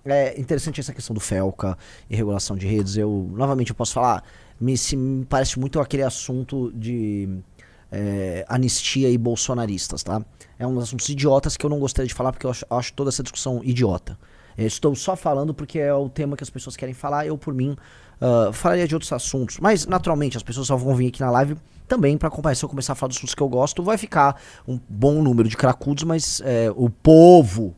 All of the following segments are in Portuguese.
É interessante essa questão do Felca e regulação de redes. Novamente, eu posso falar, me parece muito aquele assunto de anistia e bolsonaristas, tá? É um dos assuntos idiotas que eu não gostaria de falar porque eu acho toda essa discussão idiota. Estou só falando porque é o tema que as pessoas querem falar. Eu, por mim, falaria de outros assuntos. Mas, naturalmente, as pessoas só vão vir aqui na live também para acompanhar. Se eu começar a falar dos assuntos que eu gosto, vai ficar um bom número de cracudos, mas o povo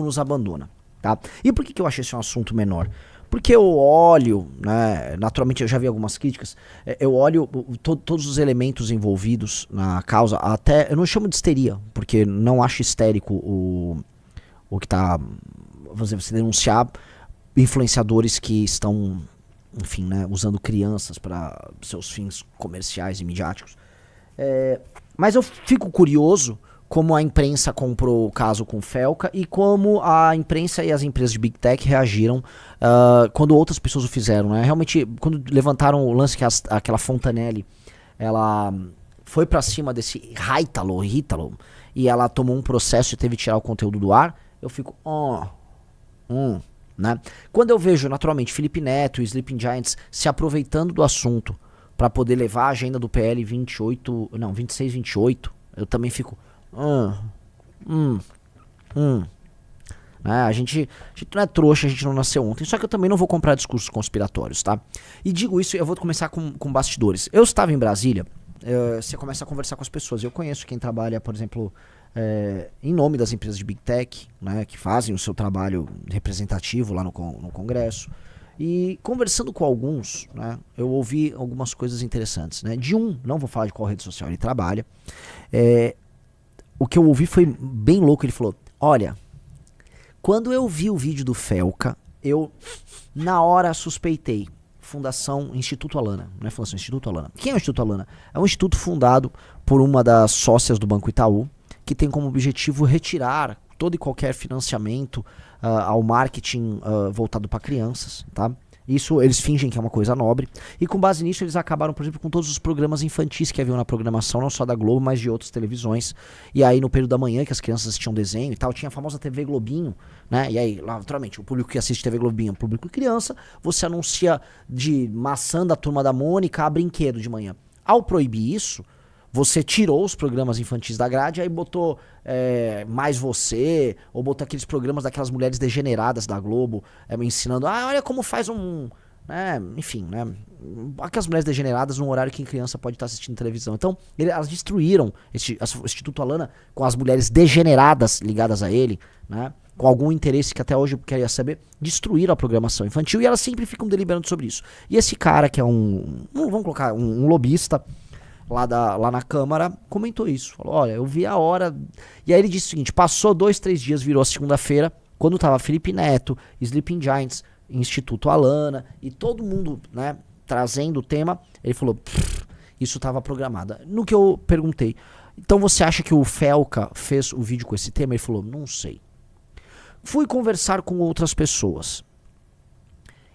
nos abandona. Tá? E por que eu achei esse um assunto menor? Porque eu olho, né, naturalmente eu já vi algumas críticas, eu olho todos os elementos envolvidos na causa, até, eu não chamo de histeria, porque não acho histérico o que tá, vamos dizer, você denunciar influenciadores que estão, enfim, né, usando crianças para seus fins comerciais e midiáticos. Mas eu fico curioso como a imprensa comprou o caso com o Felca e como a imprensa e as empresas de Big Tech reagiram quando outras pessoas o fizeram, né? Realmente, quando levantaram o lance que aquela Fontanelli, ela foi pra cima desse Rítalo, e ela tomou um processo e teve que tirar o conteúdo do ar, eu fico, né? Quando eu vejo, naturalmente, Felipe Neto e Sleeping Giants se aproveitando do assunto pra poder levar a agenda do PL 26, 28, eu também fico... A gente não é trouxa, a gente não nasceu ontem. Só que eu também não vou comprar discursos conspiratórios, tá? E digo isso, eu vou começar com bastidores. Eu estava em Brasília, você começa a conversar com as pessoas. Eu conheço quem trabalha, por exemplo, em nome das empresas de Big Tech, né, que fazem o seu trabalho representativo lá no Congresso. E conversando com alguns, né, eu ouvi algumas coisas interessantes, né? De não vou falar de qual rede social ele trabalha, o que eu ouvi foi bem louco. Ele falou, olha, quando eu vi o vídeo do Felca, eu na hora suspeitei. Instituto Alana, não é Fundação, Instituto Alana. Quem é o Instituto Alana? É um instituto fundado por uma das sócias do Banco Itaú, que tem como objetivo retirar todo e qualquer financiamento ao marketing voltado para crianças, tá? Isso eles fingem que é uma coisa nobre. E com base nisso eles acabaram, por exemplo, com todos os programas infantis que haviam na programação, não só da Globo, mas de outras televisões. E aí no período da manhã, que as crianças assistiam desenho e tal, tinha a famosa TV Globinho, né? E aí, lá, naturalmente, o público que assiste TV Globinho é o público criança. Você anuncia de maçã da Turma da Mônica a brinquedo de manhã. Ao proibir isso, você tirou os programas infantis da grade, aí botou Mais Você, ou botou aqueles programas daquelas mulheres degeneradas da Globo, ensinando, olha como faz enfim, né? Aquelas mulheres degeneradas num horário que a criança pode estar assistindo televisão. Então, elas destruíram o Instituto Alana com as mulheres degeneradas ligadas a ele, né? Com algum interesse que até hoje eu queria saber, destruíram a programação infantil e elas sempre ficam deliberando sobre isso. E esse cara, que é vamos colocar, um lobista, lá na Câmara, comentou isso. Falou, olha, eu vi a hora... E aí ele disse o seguinte, passou 2, 3 dias, virou a segunda-feira, quando tava Felipe Neto, Sleeping Giants, Instituto Alana, e todo mundo, né, trazendo o tema, ele falou, isso tava programado. No que eu perguntei, então você acha que o Felca fez o vídeo com esse tema? Ele falou, não sei. Fui conversar com outras pessoas.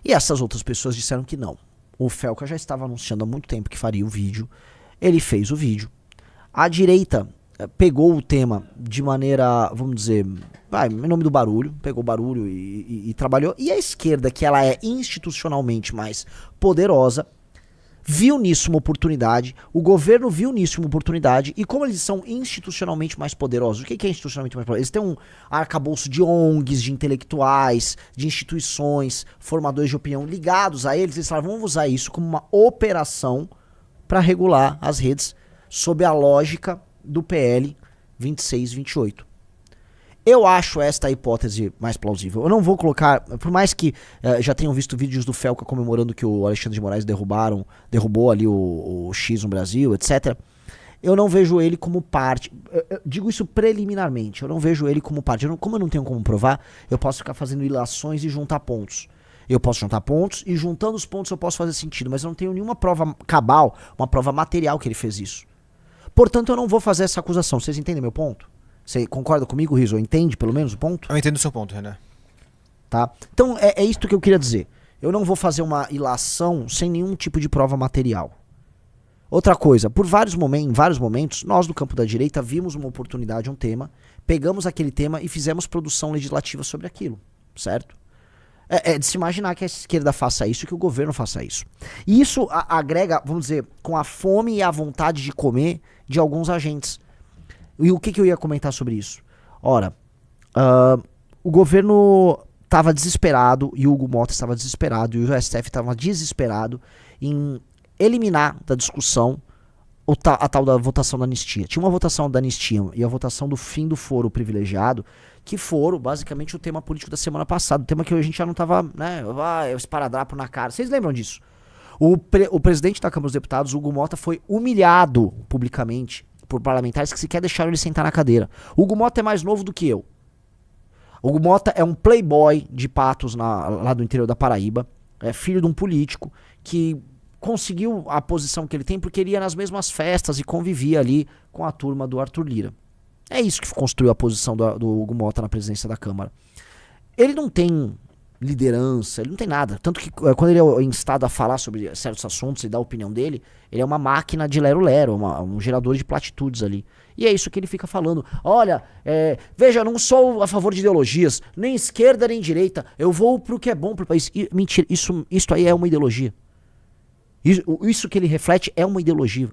E essas outras pessoas disseram que não. O Felca já estava anunciando há muito tempo que faria o vídeo. Ele fez o vídeo. A direita pegou o tema de maneira, vamos dizer, em nome do barulho, pegou o barulho e trabalhou. E a esquerda, que ela é institucionalmente mais poderosa, viu nisso uma oportunidade, o governo viu nisso uma oportunidade, e como eles são institucionalmente mais poderosos, o que é institucionalmente mais poderoso? Eles têm um arcabouço de ONGs, de intelectuais, de instituições, formadores de opinião ligados a eles, eles falaram, vamos usar isso como uma operação para regular as redes sob a lógica do PL 26, 28. Eu acho esta a hipótese mais plausível. Eu não vou colocar, por mais que já tenham visto vídeos do Felca comemorando que o Alexandre de Moraes derrubou ali o X no Brasil, etc. Eu não vejo ele como parte. Eu digo isso preliminarmente. Eu não vejo ele como parte. Como eu não tenho como provar, eu posso ficar fazendo ilações e juntar pontos. Eu posso juntar pontos e juntando os pontos eu posso fazer sentido, mas eu não tenho nenhuma prova cabal, uma prova material que ele fez isso. Portanto, eu não vou fazer essa acusação. Vocês entendem meu ponto? Você concorda comigo, Rizzo? Entende pelo menos o ponto? Eu entendo o seu ponto, Renan. Tá? Então, é isto que eu queria dizer. Eu não vou fazer uma ilação sem nenhum tipo de prova material. Outra coisa, em vários momentos, nós do campo da direita vimos uma oportunidade, um tema, pegamos aquele tema e fizemos produção legislativa sobre aquilo. certo? É de se imaginar que a esquerda faça isso e que o governo faça isso. E isso agrega, vamos dizer, com a fome e a vontade de comer de alguns agentes. E o que eu ia comentar sobre isso? Ora, o governo estava desesperado, e o Hugo Mota estava desesperado, e o STF estava desesperado em eliminar da discussão a tal da votação da anistia. Tinha uma votação da anistia e a votação do fim do foro privilegiado, que foram basicamente o tema político da semana passada, o tema que a gente já não estava, né, esparadrapo na cara. Vocês lembram disso? O presidente da Câmara dos Deputados, Hugo Mota, foi humilhado publicamente por parlamentares que sequer deixaram ele sentar na cadeira. O Hugo Mota é mais novo do que eu. O Hugo Mota é um playboy de Patos lá do interior da Paraíba, é filho de um político que conseguiu a posição que ele tem porque ele ia nas mesmas festas e convivia ali com a turma do Arthur Lira. É isso que construiu a posição do Hugo Mota na presidência da Câmara. Ele não tem liderança, ele não tem nada. Tanto que quando ele é instado a falar sobre certos assuntos e dar a opinião dele, ele é uma máquina de lero-lero, um gerador de platitudes ali. E é isso que ele fica falando. Olha, veja, eu não sou a favor de ideologias, nem esquerda nem direita, eu vou pro que é bom pro país. Mentira, isso aí é uma ideologia. Isso que ele reflete é uma ideologia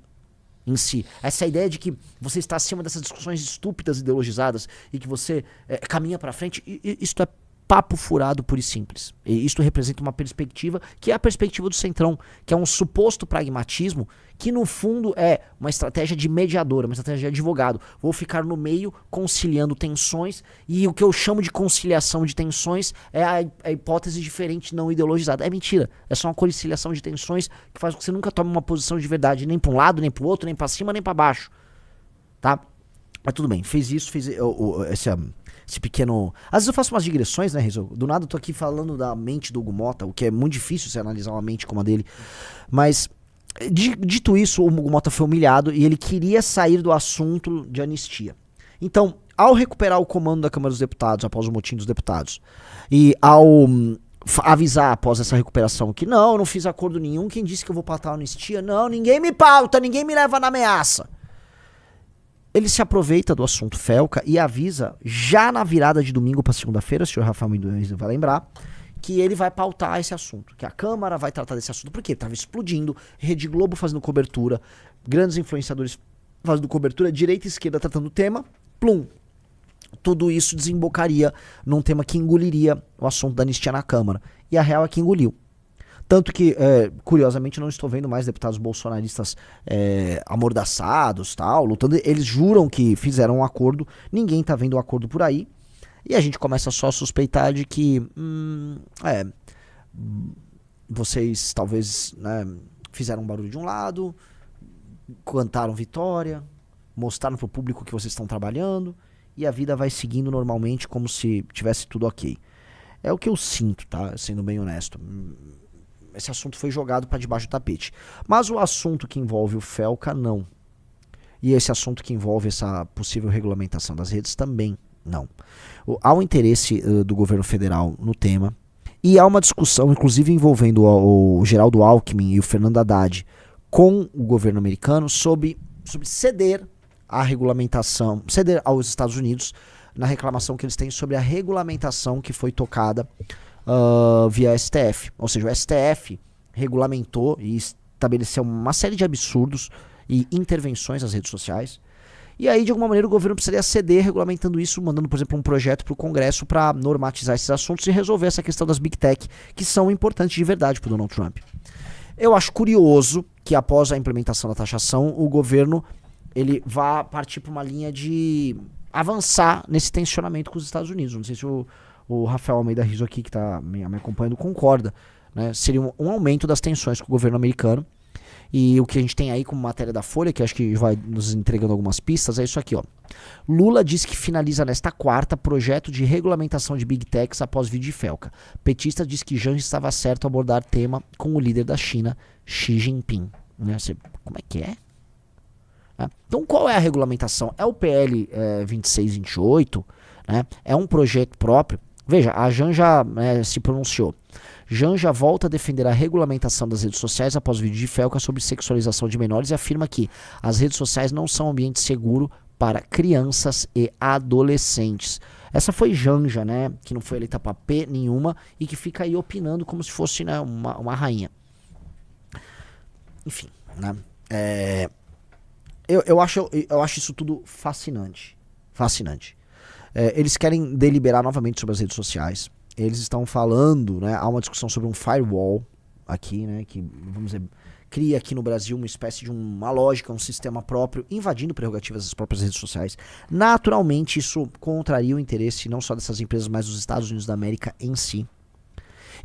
em si. Essa ideia de que você está acima dessas discussões estúpidas, ideologizadas, e que você caminha pra frente, isso é papo furado puro e simples. E isto representa uma perspectiva que é a perspectiva do Centrão, que é um suposto pragmatismo que no fundo é uma estratégia de mediador, uma estratégia de advogado. Vou ficar no meio conciliando tensões, e o que eu chamo de conciliação de tensões é a hipótese diferente não ideologizada. É mentira, é só uma conciliação de tensões que faz com que você nunca tome uma posição de verdade, nem para um lado, nem para o outro, nem para cima, nem para baixo. Tá? Mas tudo bem, fez esse pequeno... Às vezes eu faço umas digressões, né, Rizzo? Do nada eu tô aqui falando da mente do Hugo Mota, o que é muito difícil você analisar uma mente como a dele. Mas, dito isso, o Hugo Mota foi humilhado e ele queria sair do assunto de anistia. Então, ao recuperar o comando da Câmara dos Deputados, após o motim dos deputados, e ao avisar após essa recuperação que não, eu não fiz acordo nenhum, quem disse que eu vou pautar a anistia? Não, ninguém me pauta, ninguém me leva na ameaça. Ele se aproveita do assunto Felca e avisa, já na virada de domingo para segunda-feira, o senhor Rafael Mendes vai lembrar, que ele vai pautar esse assunto, que a Câmara vai tratar desse assunto, porque estava explodindo, Rede Globo fazendo cobertura, grandes influenciadores fazendo cobertura, direita e esquerda tratando o tema, plum. Tudo isso desembocaria num tema que engoliria o assunto da anistia na Câmara. E a real é que engoliu. Tanto que, curiosamente, não estou vendo mais deputados bolsonaristas amordaçados, tal, lutando. Eles juram que fizeram um acordo, ninguém tá vendo o acordo por aí. E a gente começa só a suspeitar de que, vocês talvez, né, fizeram um barulho de um lado, cantaram vitória, mostraram pro público que vocês estão trabalhando, e a vida vai seguindo normalmente como se tivesse tudo ok. É o que eu sinto, tá? Sendo bem honesto. Esse assunto foi jogado para debaixo do tapete. Mas o assunto que envolve o Felca, não. E esse assunto que envolve essa possível regulamentação das redes, também não. Há um interesse do governo federal no tema. E há uma discussão, inclusive envolvendo o Geraldo Alckmin e o Fernando Haddad com o governo americano sobre ceder a regulamentação, ceder aos Estados Unidos na reclamação que eles têm sobre a regulamentação que foi tocada via STF. Ou seja, o STF regulamentou e estabeleceu uma série de absurdos e intervenções nas redes sociais. E aí, de alguma maneira, o governo precisaria ceder regulamentando isso, mandando, por exemplo, um projeto para o Congresso para normatizar esses assuntos e resolver essa questão das Big Tech, que são importantes de verdade para o Donald Trump. Eu acho curioso que, após a implementação da taxação, o governo ele vá partir para uma linha de avançar nesse tensionamento com os Estados Unidos. Não sei se o Rafael Almeida Rizzo aqui, que está me acompanhando, concorda, né? Seria um aumento das tensões com o governo americano. E o que a gente tem aí como matéria da Folha, que acho que vai nos entregando algumas pistas, é isso aqui, ó. Lula diz que finaliza nesta quarta projeto de regulamentação de Big Techs após vídeo de Felca. Petista diz que Janja estava certo ao abordar tema com o líder da China, Xi Jinping. Né? Como é que é? Então qual é a regulamentação? É o PL 2628, né? É um projeto próprio. Veja, a Janja se pronunciou. Janja volta a defender a regulamentação das redes sociais após o vídeo de Felca sobre sexualização de menores e afirma que as redes sociais não são um ambiente seguro para crianças e adolescentes. Essa foi Janja, né? Que não foi eleita pra P nenhuma e que fica aí opinando como se fosse, né, uma rainha. Enfim, né? Eu acho isso tudo fascinante. Fascinante. Eles querem deliberar novamente sobre as redes sociais. Eles estão falando, né? Há uma discussão sobre um firewall aqui, né? Que, vamos dizer, cria aqui no Brasil uma espécie de uma lógica, um sistema próprio, invadindo prerrogativas das próprias redes sociais. Naturalmente, isso contraria o interesse não só dessas empresas, mas dos Estados Unidos da América em si.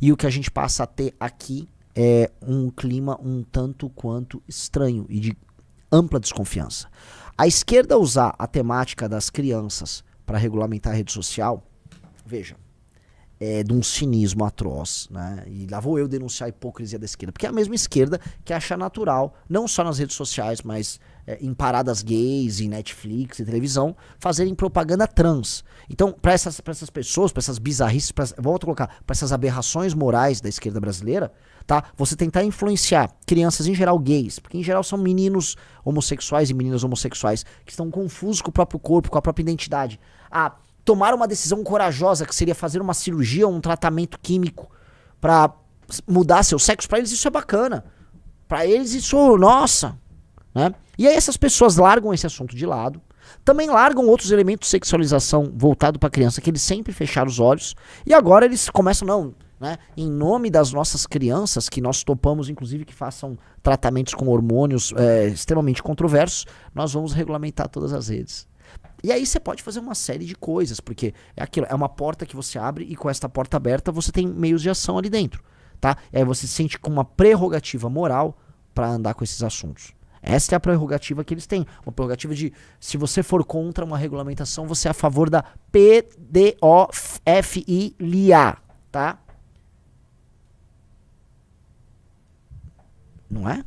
E o que a gente passa a ter aqui é um clima um tanto quanto estranho e de ampla desconfiança. A esquerda usar a temática das crianças para regulamentar a rede social, veja, é de um cinismo atroz, né? E lá vou eu denunciar a hipocrisia da esquerda, porque é a mesma esquerda que acha natural, não só nas redes sociais, mas em paradas gays, em Netflix, em televisão, fazerem propaganda trans. Então, para essas pessoas, para essas bizarrices, volto a colocar, para essas aberrações morais da esquerda brasileira, tá? Você tentar influenciar crianças, em geral gays, porque em geral são meninos homossexuais e meninas homossexuais que estão confusos com o próprio corpo, com a própria identidade, a tomar uma decisão corajosa, que seria fazer uma cirurgia ou um tratamento químico pra mudar seu sexo. Pra eles isso é bacana. Pra eles isso, nossa, né? E aí essas pessoas largam esse assunto de lado. Também largam outros elementos de sexualização voltado pra criança, que eles sempre fecharam os olhos. E agora eles começam, não, né? Em nome das nossas crianças, que nós topamos, inclusive, que façam tratamentos com hormônios extremamente controversos, nós vamos regulamentar todas as redes. E aí você pode fazer uma série de coisas, porque é aquilo, é uma porta que você abre e com esta porta aberta você tem meios de ação ali dentro, tá? E aí você se sente com uma prerrogativa moral para andar com esses assuntos. Esta é a prerrogativa que eles têm, uma prerrogativa de, se você for contra uma regulamentação, você é a favor da pedofilia, tá? Não é?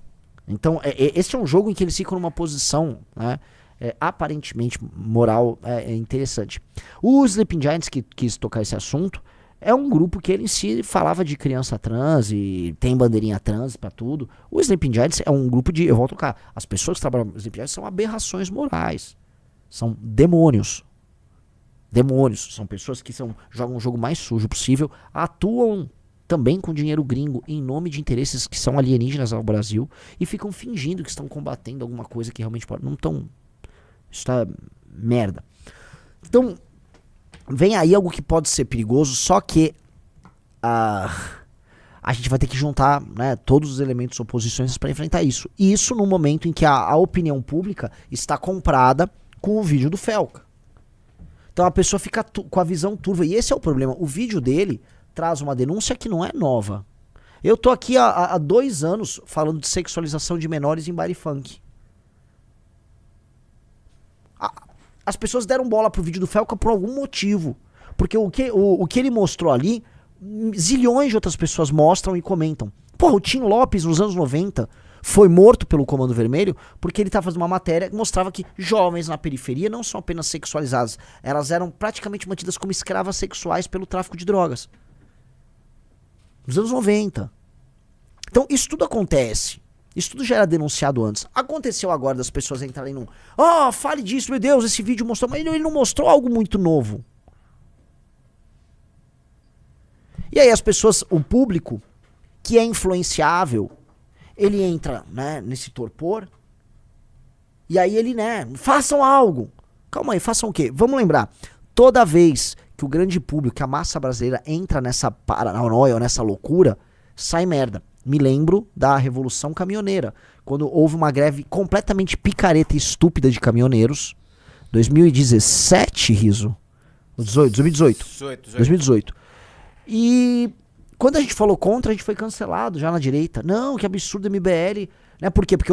Então, esse é um jogo em que eles ficam numa posição, né, aparentemente moral interessante. O Sleeping Giants, que quis tocar esse assunto, é um grupo que ele em si falava de criança trans e tem bandeirinha trans pra tudo. O Sleeping Giants é um grupo de, eu vou tocar, as pessoas que trabalham no Sleeping Giants são aberrações morais, são demônios. Demônios, são pessoas que jogam o jogo mais sujo possível, atuam também com dinheiro gringo em nome de interesses que são alienígenas ao Brasil e ficam fingindo que estão combatendo alguma coisa que realmente não estão. Isso tá merda. Então, vem aí algo que pode ser perigoso, só que a gente vai ter que juntar, né, todos os elementos oposições para enfrentar isso. E isso no momento em que a opinião pública está comprada com o vídeo do Felca. Então a pessoa fica com a visão turva. E esse é o problema. O vídeo dele traz uma denúncia que não é nova. Eu tô aqui há 2 anos falando de sexualização de menores em baile funk. As pessoas deram bola pro vídeo do Felca por algum motivo. Porque o que ele mostrou ali, zilhões de outras pessoas mostram e comentam. Porra, o Tim Lopes, nos anos 90, foi morto pelo Comando Vermelho porque ele estava fazendo uma matéria que mostrava que jovens na periferia não são apenas sexualizadas, elas eram praticamente mantidas como escravas sexuais pelo tráfico de drogas. Nos anos 90. Então, isso tudo acontece. Isso tudo já era denunciado antes. Aconteceu agora das pessoas entrarem num... fale disso, meu Deus, esse vídeo mostrou... Mas ele não mostrou algo muito novo. E aí as pessoas, o público, que é influenciável, ele entra, né, nesse torpor. E aí ele, né, façam algo. Calma aí, façam o quê? Vamos lembrar. Toda vez que o grande público, que a massa brasileira entra nessa paranoia ou nessa loucura, sai merda. Me lembro da Revolução Caminhoneira, quando houve uma greve completamente picareta e estúpida de caminhoneiros. 2017, Riso? 2018. 2018. E quando a gente falou contra, a gente foi cancelado já na direita. Não, que absurdo, MBL. Né? Por quê? Porque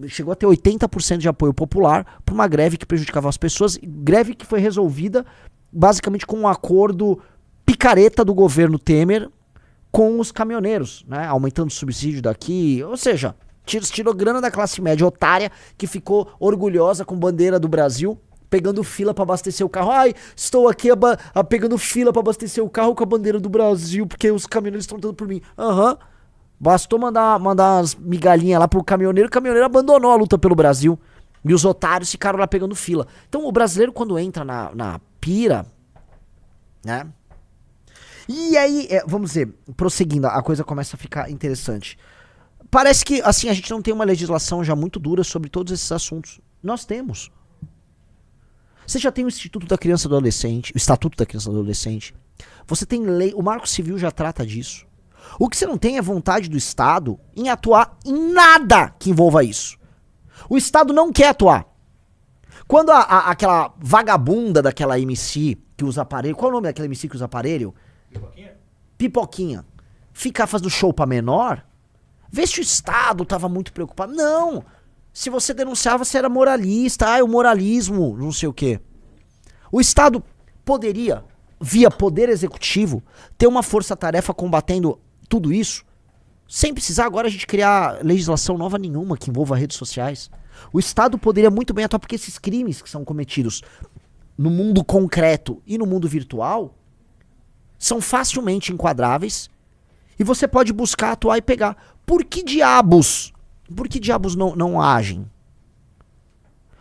chegou a ter 80% de apoio popular para uma greve que prejudicava as pessoas. Greve que foi resolvida basicamente com um acordo picareta do governo Temer com os caminhoneiros, né? Aumentando o subsídio daqui, ou seja, tirou grana da classe média otária que ficou orgulhosa com bandeira do Brasil, pegando fila pra abastecer o carro. Ai, estou aqui pegando fila pra abastecer o carro com a bandeira do Brasil, porque os caminhoneiros estão dando por mim. Bastou mandar umas migalhinhas lá pro caminhoneiro, o caminhoneiro abandonou a luta pelo Brasil. E os otários ficaram lá pegando fila. Então o brasileiro, quando entra na pira, né? E aí, vamos dizer, prosseguindo, a coisa começa a ficar interessante. Parece que, assim, a gente não tem uma legislação já muito dura sobre todos esses assuntos. Nós temos. Você já tem o Instituto da Criança e do Adolescente, o Estatuto da Criança e do Adolescente. Você tem lei, o Marco Civil já trata disso. O que você não tem é vontade do Estado em atuar em nada que envolva isso. O Estado não quer atuar. Quando aquela vagabunda daquela MC que usa aparelho, qual é o nome daquela MC que usa aparelho? Pipoquinha. Pipoquinha. Ficar fazendo show pra menor, vê se o Estado tava muito preocupado. Não! Se você denunciava, você era moralista, o moralismo, não sei o quê. O Estado poderia, via poder executivo, ter uma força-tarefa combatendo tudo isso, sem precisar agora a gente criar legislação nova nenhuma que envolva redes sociais. O Estado poderia muito bem atuar, porque esses crimes que são cometidos no mundo concreto e no mundo virtual são facilmente enquadráveis e você pode buscar, atuar e pegar. Por que diabos não agem?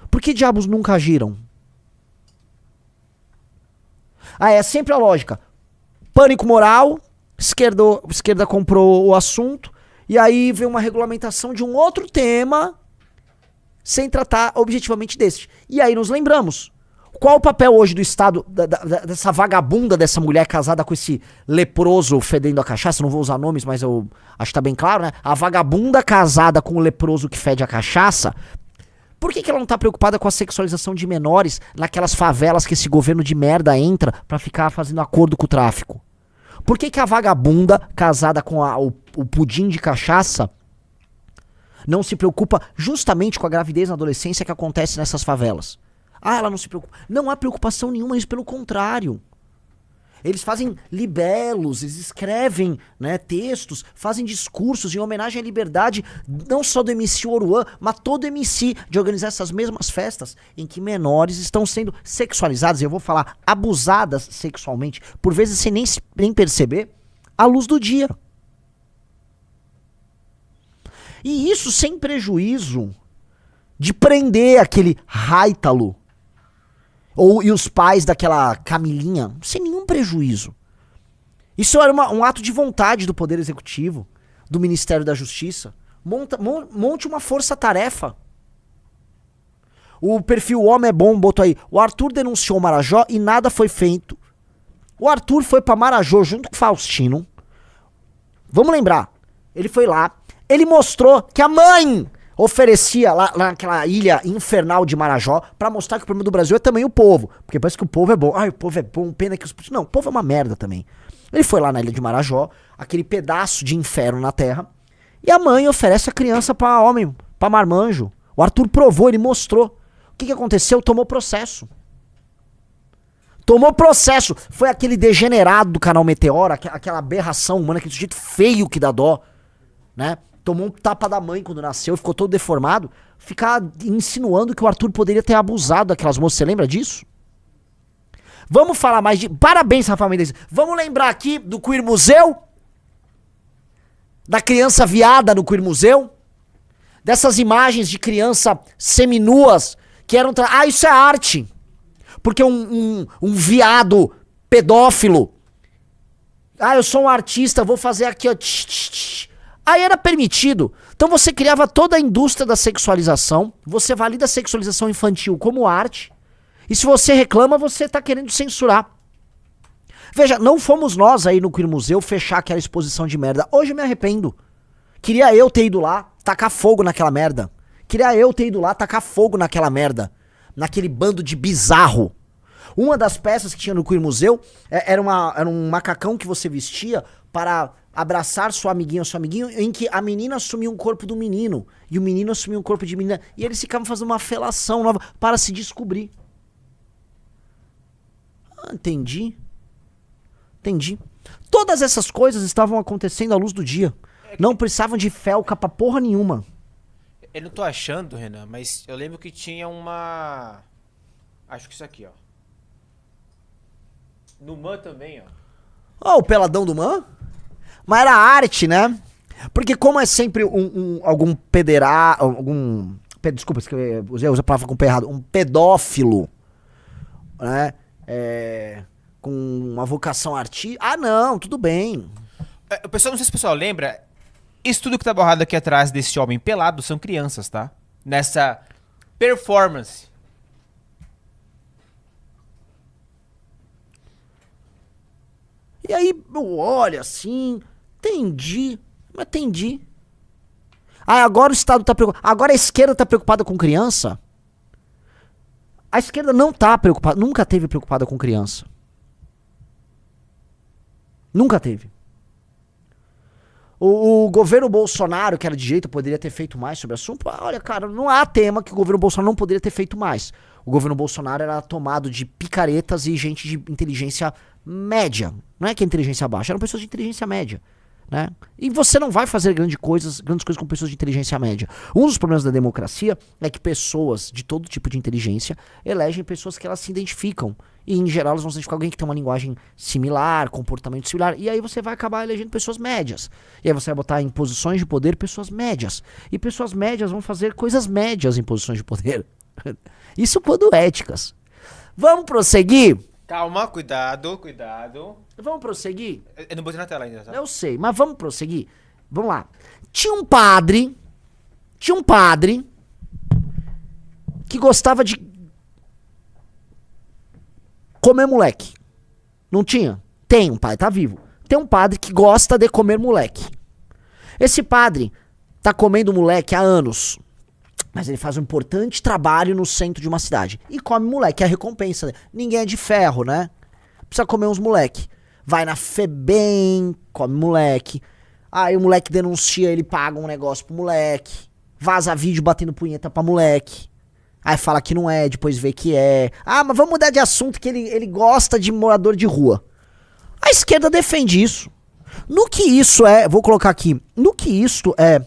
Por que diabos nunca agiram? É sempre a lógica. Pânico moral, esquerda comprou o assunto, e aí vem uma regulamentação de um outro tema, sem tratar objetivamente desse. E aí nos lembramos. Qual o papel hoje do Estado, dessa vagabunda, dessa mulher casada com esse leproso fedendo a cachaça? Não vou usar nomes, mas eu acho que tá bem claro, né? A vagabunda casada com o leproso que fede a cachaça. Por que ela não tá preocupada com a sexualização de menores naquelas favelas que esse governo de merda entra pra ficar fazendo acordo com o tráfico? Por que a vagabunda casada com o pudim de cachaça não se preocupa justamente com a gravidez na adolescência que acontece nessas favelas? Ela não se preocupa. Não há preocupação nenhuma, isso pelo contrário. Eles fazem libelos, eles escrevem, né, textos, fazem discursos em homenagem à liberdade, não só do MC Oruan, mas todo MC, de organizar essas mesmas festas em que menores estão sendo sexualizadas, eu vou falar, abusadas sexualmente, por vezes sem nem perceber, à luz do dia. E isso sem prejuízo de prender aquele raitalo, e os pais daquela Camilinha, sem nenhum prejuízo. Isso era um ato de vontade do Poder Executivo, do Ministério da Justiça. Monte uma força-tarefa. O perfil Homem é Bom botou aí. O Arthur denunciou o Marajó e nada foi feito. O Arthur foi pra Marajó junto com o Faustino. Vamos lembrar. Ele foi lá. Ele mostrou que a mãe oferecia lá naquela ilha infernal de Marajó pra mostrar que o problema do Brasil é também o povo. Porque parece que o povo é bom. O povo é bom, pena que os... Não, o povo é uma merda também. Ele foi lá na ilha de Marajó, aquele pedaço de inferno na terra, e a mãe oferece a criança pra homem, pra marmanjo. O Arthur provou, ele mostrou. O que aconteceu? Tomou processo. Tomou processo. Foi aquele degenerado do canal Meteora, aquela aberração humana, aquele sujeito feio que dá dó, né? Tomou um tapa da mãe quando nasceu, ficou todo deformado, ficar insinuando que o Arthur poderia ter abusado daquelas moças. Você lembra disso? Vamos falar mais de... Parabéns, Rafael Mendes. Vamos lembrar aqui do Queer Museu? Da criança viada no Queer Museu? Dessas imagens de criança seminuas que eram... isso é arte. Porque um viado pedófilo... eu sou um artista, vou fazer aqui, ó... Aí era permitido. Então você criava toda a indústria da sexualização, você valida a sexualização infantil como arte, e se você reclama, você tá querendo censurar. Veja, não fomos nós aí no Queer Museu fechar aquela exposição de merda. Hoje eu me arrependo. Queria eu ter ido lá, tacar fogo naquela merda. Queria eu ter ido lá, tacar fogo naquela merda. Naquele bando de bizarro. Uma das peças que tinha no Queer Museu era um macacão que você vestia para abraçar sua amiguinha ou seu amiguinho, em que a menina assumia um corpo do menino e o menino assumia um corpo de menina, e eles ficavam fazendo uma felação nova para se descobrir. Entendi. Todas essas coisas estavam acontecendo à luz do dia. Não precisavam de felca pra porra nenhuma. Eu não tô achando, Renan, mas eu lembro que tinha uma... Acho que isso aqui, ó. No Man também, ó. O peladão do Man? Mas era arte, né? Porque como é sempre algum desculpa, usei a palavra com o pé errado. Um pedófilo, né? com uma vocação artística. Ah, não, tudo bem. O pessoal, não sei se o pessoal lembra, isso tudo que tá borrado aqui atrás desse homem pelado são crianças, tá? Nessa performance. E aí, eu olho assim, entendi. Ah, agora o Estado tá preocupado. Agora a esquerda tá preocupada com criança? A esquerda não tá preocupada, nunca teve preocupada com criança. Nunca teve. O governo Bolsonaro, que era de direita, poderia ter feito mais sobre o assunto. Olha, cara, não há tema que o governo Bolsonaro não poderia ter feito mais. O governo Bolsonaro era tomado de picaretas e gente de inteligência média. Não é que é inteligência baixa, eram pessoas de inteligência média. Né? E você não vai fazer grandes coisas com pessoas de inteligência média. Um dos problemas da democracia é que pessoas de todo tipo de inteligência elegem pessoas que elas se identificam. E em geral elas vão se identificar com alguém que tem uma linguagem similar, comportamento similar. E aí você vai acabar elegendo pessoas médias. E aí você vai botar em posições de poder pessoas médias. E pessoas médias vão fazer coisas médias em posições de poder. Isso quando éticas. Vamos prosseguir? Calma, cuidado. Vamos prosseguir? Eu não botei na tela ainda, tá? Eu sei, mas vamos prosseguir? Vamos lá. Tinha um padre que gostava de comer moleque. Não tinha? Tem um padre, tá vivo. Tem um padre que gosta de comer moleque. Esse padre tá comendo moleque há anos. Mas ele faz um importante trabalho no centro de uma cidade. E come moleque, é a recompensa. Ninguém é de ferro, né? Precisa comer uns moleque. Vai na Febem, come moleque. Aí o moleque denuncia, ele paga um negócio pro moleque. Vaza vídeo batendo punheta pra moleque. Aí fala que não é, depois vê que é. Ah, mas vamos mudar de assunto, que ele gosta de morador de rua. A esquerda defende isso. No que isso é, vou colocar aqui, no que isso é,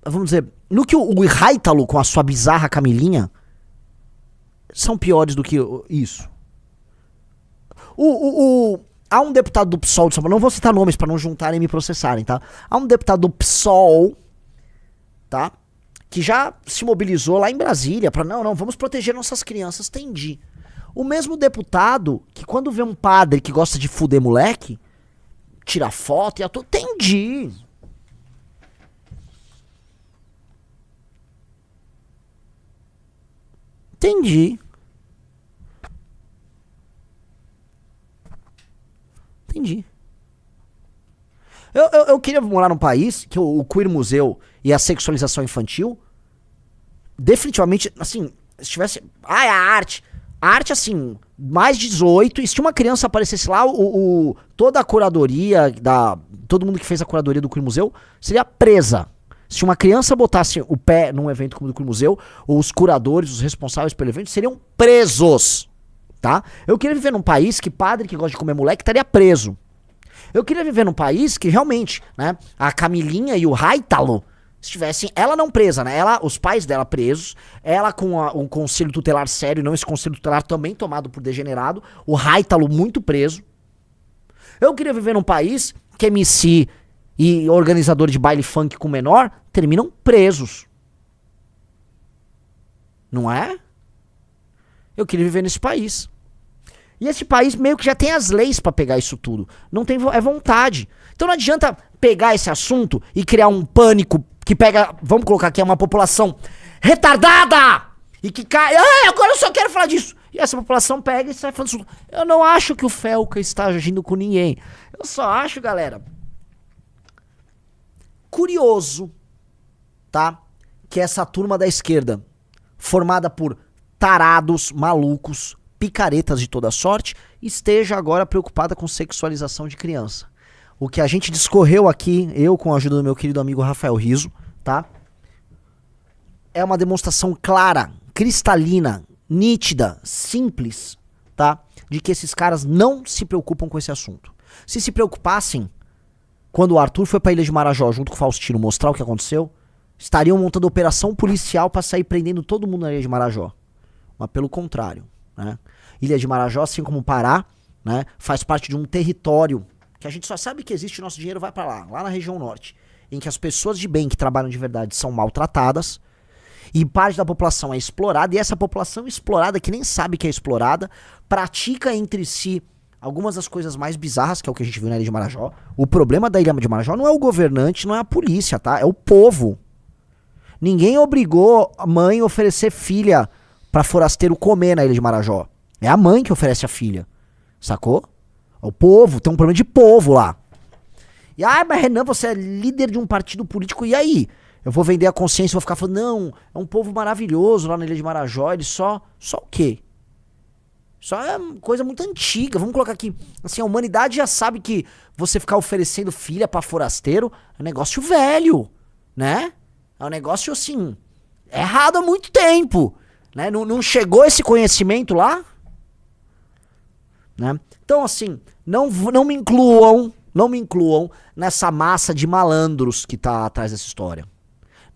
vamos dizer, no que o Haitalo com a sua bizarra Camilinha são piores do que isso. Há um deputado do PSOL de São Paulo, não vou citar nomes pra não juntarem e me processarem, tá? Há um deputado do PSOL, tá? Que já se mobilizou lá em Brasília pra, não, vamos proteger nossas crianças, entendi. O mesmo deputado que quando vê um padre que gosta de fuder moleque, tira foto e entendi. Eu queria morar num país que o queer museu e a sexualização infantil definitivamente, assim, se tivesse... a arte, assim, mais 18, e se uma criança aparecesse lá, toda a curadoria, todo mundo que fez a curadoria do queer museu seria presa. Se uma criança botasse o pé num evento como o do queer museu, os curadores, os responsáveis pelo evento seriam presos, tá? Eu queria viver num país que padre que gosta de comer moleque estaria preso. Eu queria viver num país que realmente, né, a Camilinha e o Haitalo estivessem, ela não presa, né, os pais dela presos, ela com um conselho tutelar sério, não esse conselho tutelar também tomado por degenerado, o Haitalo muito preso. Eu queria viver num país que MC e organizador de baile funk com menor terminam presos. Não é? Eu queria viver nesse país. E esse país meio que já tem as leis pra pegar isso tudo. Não tem vontade. Então não adianta pegar esse assunto e criar um pânico que pega, vamos colocar aqui, uma população retardada! E que cai, agora eu só quero falar disso. E essa população pega e sai falando disso. Eu não acho que o Felca está agindo com ninguém. Eu só acho, galera, curioso, tá? Que essa turma da esquerda, formada por tarados, malucos, picaretas de toda sorte, esteja agora preocupada com sexualização de criança. O que a gente discorreu aqui, eu com a ajuda do meu querido amigo Rafael Rizzo, tá? É uma demonstração clara, cristalina, nítida, simples, tá? De que esses caras não se preocupam com esse assunto. Se preocupassem, quando o Arthur foi pra Ilha de Marajó junto com o Faustino mostrar o que aconteceu, estariam montando operação policial pra sair prendendo todo mundo na Ilha de Marajó. Mas pelo contrário, né? Ilha de Marajó, assim como o Pará, né, faz parte de um território que a gente só sabe que existe, o nosso dinheiro vai pra lá na região norte, em que as pessoas de bem que trabalham de verdade são maltratadas E parte da população é explorada, e essa população explorada, que nem sabe que é explorada, pratica entre si algumas das coisas mais bizarras, que é o que a gente viu na Ilha de Marajó. O problema da Ilha de Marajó não é o governante, não é a polícia, tá? É o povo. Ninguém obrigou a mãe a oferecer filha pra forasteiro comer na Ilha de Marajó. É a mãe que oferece a filha. Sacou? É o povo, tem um problema de povo lá. E, mas Renan, você é líder de um partido político, e aí? Eu vou vender a consciência, vou ficar falando, não, é um povo maravilhoso lá na Ilha de Marajó, ele só o quê? Só é coisa muito antiga, vamos colocar aqui, assim, a humanidade já sabe que você ficar oferecendo filha pra forasteiro é um negócio velho, né? É um negócio, assim, errado há muito tempo, né? Não chegou esse conhecimento lá? Né? Então, assim, não me incluam nessa massa de malandros que tá atrás dessa história.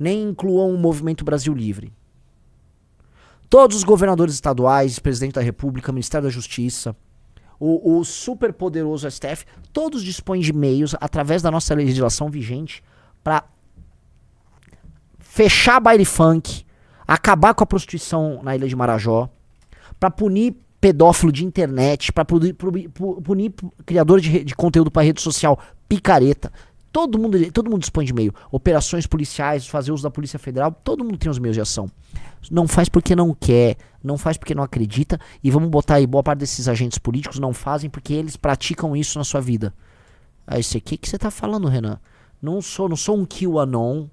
Nem incluam o Movimento Brasil Livre. Todos os governadores estaduais, presidente da República, Ministério da Justiça, o super poderoso STF, todos dispõem de meios, através da nossa legislação vigente, para fechar baile funk, acabar com a prostituição na Ilha de Marajó, para punir pedófilo de internet, pra punir criador de conteúdo pra rede social picareta. Todo mundo dispõe de meio. Operações policiais, fazer uso da Polícia Federal, todo mundo tem os meios de ação. Não faz porque não quer, não faz porque não acredita, e vamos botar aí, boa parte desses agentes políticos não fazem porque eles praticam isso na sua vida. Aí você, o que você tá falando, Renan? Não sou um QAnon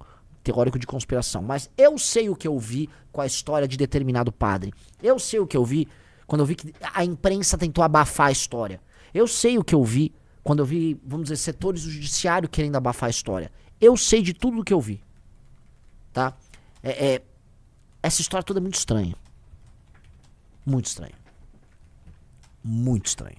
teórico de conspiração, mas eu sei o que eu vi com a história de determinado padre. Eu sei o que eu vi quando eu vi que a imprensa tentou abafar a história. Eu sei o que eu vi quando eu vi, vamos dizer, setores do judiciário querendo abafar a história. Eu sei de tudo o que eu vi. Tá? Essa história toda é muito estranha. Muito estranha. Muito estranha.